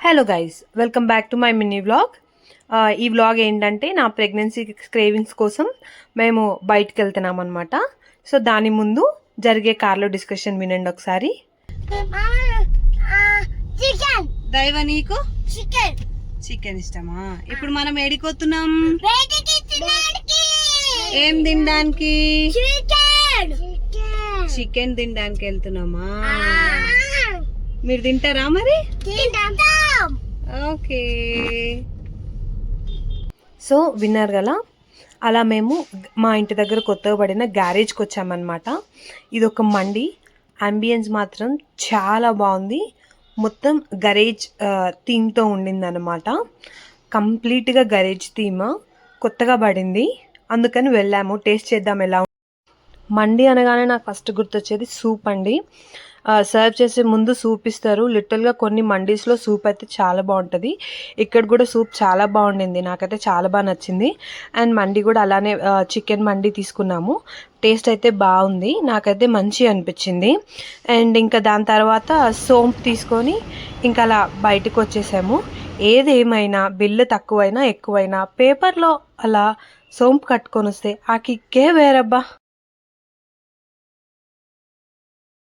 Hello guys, welcome back to my mini vlog. ఈ vlog ఏంటంటే నా ప్రెగ్నెన్సీ క్రేవింగ్స్ కోసం మేము బయటికి వెళ్తున్నాం అనమాట. సో దాని ముందు జరిగే కార్లో డిస్కషన్ వినండి ఒకసారి. దైవ నీకు చికెన్ ఇష్టమా? ఇప్పుడు మనం ఏడిపోతున్నాం ఏం తినడానికి? చికెన్ తినడానికి వెళ్తున్నామా? మీరు తింటారా మరి? ఓకే, సో విన్నారు కదా, అలా మేము మా ఇంటి దగ్గర కొత్తగా పడిన గ్యారేజ్కి వచ్చామన్నమాట. ఇది ఒక మండి, అంబియన్స్ మాత్రం చాలా బాగుంది. మొత్తం గరేజ్ థీమ్తో ఉండిందన్నమాట. కంప్లీట్గా గరేజ్ థీమ్ కొత్తగా పడింది, అందుకని వెళ్ళాము టేస్ట్ చేద్దాం ఎలా. మండి అనగానే నాకు ఫస్ట్ గుర్తొచ్చేది సూప్ అండి. సర్వ్ చేసే ముందు సూప్ ఇస్తారు. లిటరల్గా కొన్ని మండీస్లో సూప్ అయితే చాలా బాగుంటుంది. ఇక్కడ కూడా సూప్ చాలా బాగుండింది, నాకైతే చాలా బాగా నచ్చింది. అండ్ మండి కూడా అలానే చికెన్ మండి తీసుకున్నాము. టేస్ట్ అయితే బాగుంది, నాకైతే మంచి అనిపించింది. అండ్ ఇంకా దాని తర్వాత సోంపు తీసుకొని ఇంకా అలా బయటకు వచ్చేసాము. ఏదేమైనా బిల్లు తక్కువైనా ఎక్కువైనా పేపర్లో అలా సోంపు కట్టుకొని వస్తే ఆ కిక్కే వేరబ్బా.